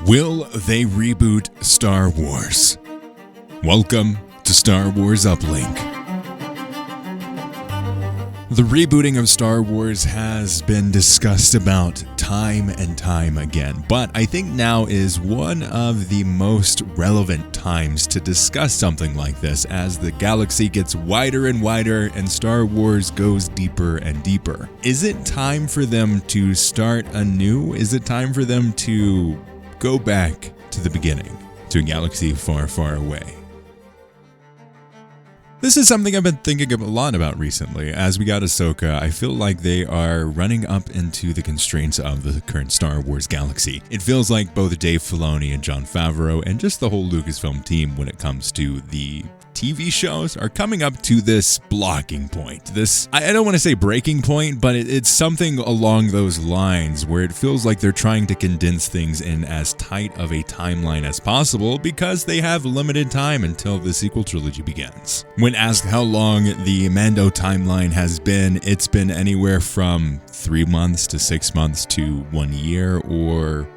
Will they reboot Star Wars? Welcome to Star Wars Uplink. The rebooting of Star Wars has been discussed about time and time again, but I think now is one of the most relevant times to discuss something like this as the galaxy gets wider and wider and Star Wars goes deeper and deeper. Is it time for them to start anew? Is it time for them to go back to the beginning, to a galaxy far, far away? This is something I've been thinking a lot about recently. As we got Ahsoka, I feel like they are running up into the constraints of the current Star Wars galaxy. It feels like both Dave Filoni and Jon Favreau and just the whole Lucasfilm team when it comes to the TV shows are coming up to this blocking point. This, I don't want to say breaking point, but it's something along those lines where it feels like they're trying to condense things in as tight of a timeline as possible because they have limited time until the sequel trilogy begins. When asked how long the Mando timeline has been, it's been anywhere from 3 months to 6 months to 1 year, or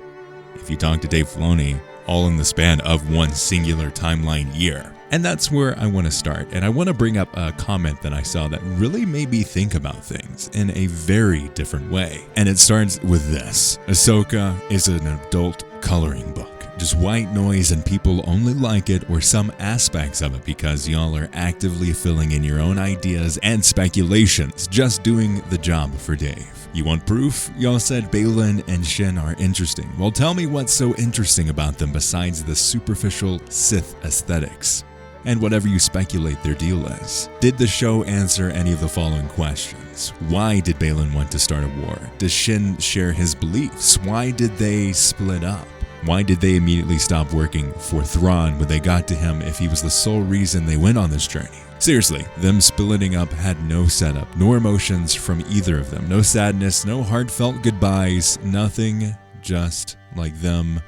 if you talk to Dave Filoni, all in the span of one singular timeline year. And that's where I want to start, and I want to bring up a comment that I saw that really made me think about things in a very different way. And it starts with this: Ahsoka is an adult coloring book. Just white noise and people only like it or some aspects of it because y'all are actively filling in your own ideas and speculations, just doing the job for Dave. You want proof? Y'all said Baylan and Shin are interesting. Well, tell me what's so interesting about them besides the superficial Sith aesthetics and whatever you speculate their deal is. Did the show answer any of the following questions? Why did Baylan want to start a war? Does Shin share his beliefs? Why did they split up? Why did they immediately stop working for Thrawn when they got to him if he was the sole reason they went on this journey? Seriously, them splitting up had no setup, nor emotions from either of them. No sadness, no heartfelt goodbyes, nothing, just like them.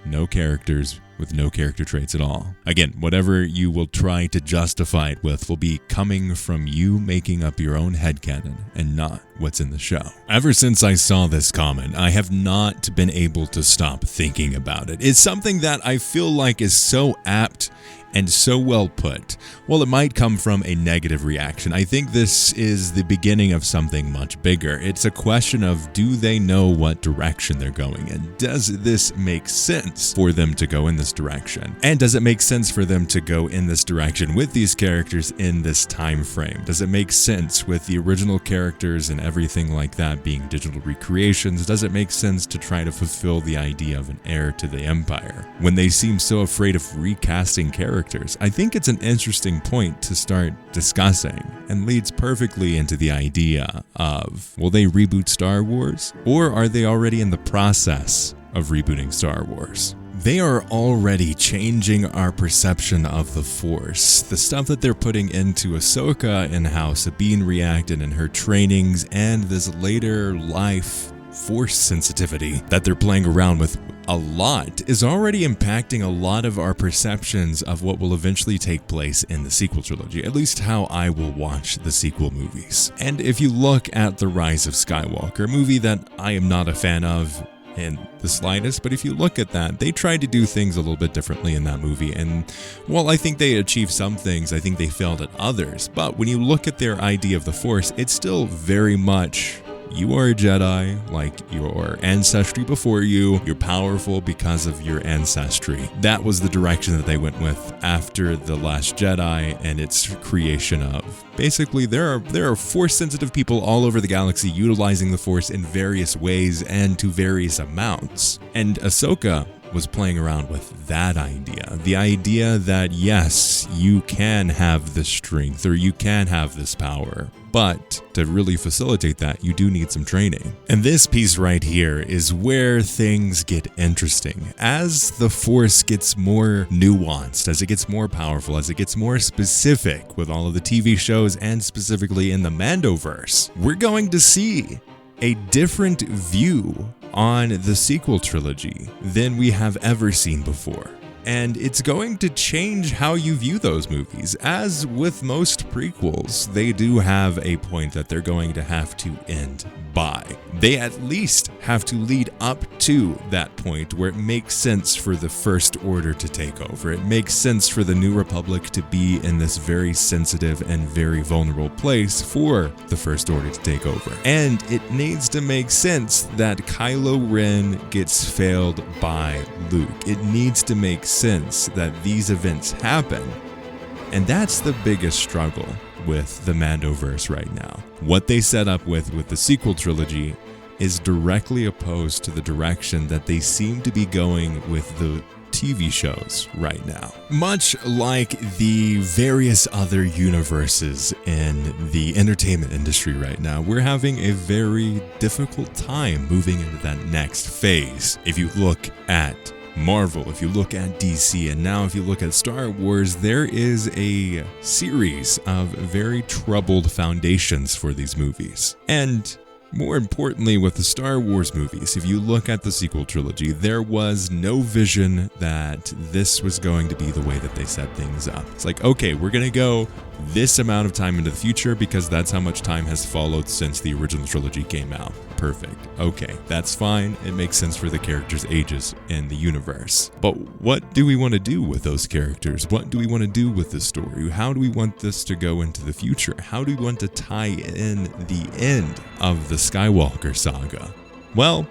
No characters with no character traits at all. Again, whatever you will try to justify it with will be coming from you making up your own headcanon and not what's in the show. Ever since I saw this comment, I have not been able to stop thinking about it. It's something that I feel like is so apt and so well put. Well, it might come from a negative reaction. I think this is the beginning of something much bigger. It's a question of, do they know what direction they're going in? Does this make sense for them to go in this direction? And does it make sense for them to go in this direction with these characters in this time frame? Does it make sense with the original characters and everything like that being digital recreations? Does it make sense to try to fulfill the idea of an heir to the Empire when they seem so afraid of recasting characters? I think it's an interesting point to start discussing and leads perfectly into the idea of, will they reboot Star Wars, or are they already in the process of rebooting Star Wars? They are already changing our perception of the Force. The stuff that they're putting into Ahsoka and how Sabine reacted in her trainings and this later life Force sensitivity that they're playing around with a lot is already impacting a lot of our perceptions of what will eventually take place in the sequel trilogy, at least how I will watch the sequel movies. And if you look at The Rise of Skywalker, a movie that I am not a fan of in the slightest, but if you look at that, they tried to do things a little bit differently in that movie, and while I think they achieved some things, I think they failed at others. But when you look at their idea of the Force, it's still very much, you are a Jedi, like your ancestry before you. You're powerful because of your ancestry. That was the direction that they went with after The Last Jedi and its creation of. Basically, there are Force-sensitive people all over the galaxy utilizing the Force in various ways and to various amounts. And Ahsoka was playing around with that idea. The idea that, yes, you can have this strength or you can have this power, but to really facilitate that, you do need some training. And this piece right here is where things get interesting. As the Force gets more nuanced, as it gets more powerful, as it gets more specific with all of the TV shows and specifically in the Mandoverse, we're going to see a different view on the sequel trilogy than we have ever seen before. and it's going to change how you view those movies. As with most prequels, they do have a point that they're going to have to end by. They at least have to lead up to that point where it makes sense for the First Order to take over. It makes sense for the New Republic to be in this very sensitive and very vulnerable place for the First Order to take over. And it needs to make sense that Kylo Ren gets failed by Luke. It needs to make sense that these events happen. And that's the biggest struggle with the Mandoverse right now. What they set up with the sequel trilogy is directly opposed to the direction that they seem to be going with the TV shows right now. Much like the various other universes in the entertainment industry right now, we're having a very difficult time moving into that next phase. If you look at Marvel, if you look at DC, and now if you look at Star Wars, there is a series of very troubled foundations for these movies. And more importantly, with the Star Wars movies, if you look at the sequel trilogy, there was no vision that this was going to be the way that they set things up. It's like, okay, we're going to go this amount of time into the future because that's how much time has followed since the original trilogy came out. Perfect. Okay, that's fine. It makes sense for the characters' ages in the universe. But what do we want to do with those characters? What do we want to do with the story? How do we want this to go into the future? How do we want to tie in the end of the Skywalker saga? Well,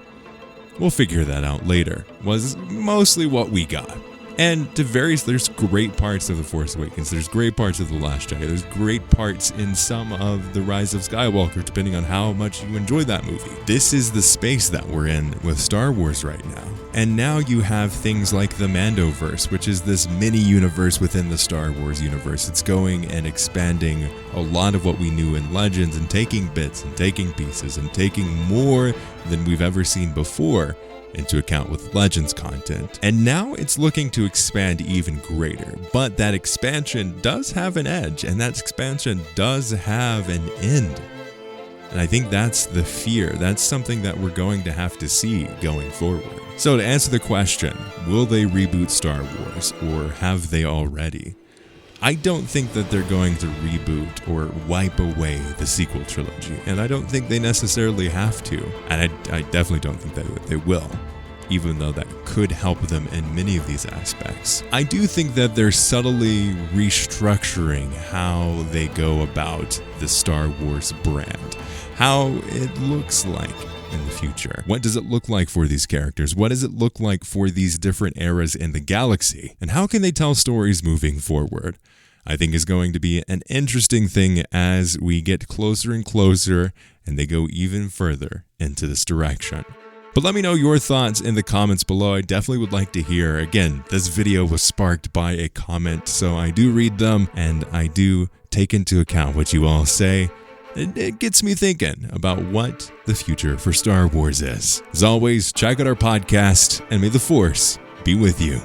we'll figure that out later, was mostly what we got. And there's great parts of The Force Awakens, there's great parts of The Last Jedi, there's great parts in some of The Rise of Skywalker, depending on how much you enjoy that movie. This is the space that we're in with Star Wars right now. And now you have things like the Mandoverse, which is this mini-universe within the Star Wars universe. It's going and expanding a lot of what we knew in Legends and taking bits and taking pieces and taking more than we've ever seen before into account with Legends content. And now it's looking to expand even greater, but that expansion does have an edge, and that expansion does have an end. And I think that's the fear. That's something that we're going to have to see going forward. So to answer the question, will they reboot Star Wars, or have they already? I don't think that they're going to reboot or wipe away the sequel trilogy, and I don't think they necessarily have to, and I definitely don't think that they will, even though that could help them in many of these aspects. I do think that they're subtly restructuring how they go about the Star Wars brand, how it looks like in the future. What does it look like for these characters? What does it look like for these different eras in the galaxy? And how can they tell stories moving forward? I think is going to be an interesting thing as we get closer and closer and they go even further into this direction. But let me know your thoughts in the comments below. I definitely would like to hear. Again, this video was sparked by a comment, so I do read them and I do take into account what you all say. It gets me thinking about what the future for Star Wars is. As always, check out our podcast, and may the Force be with you.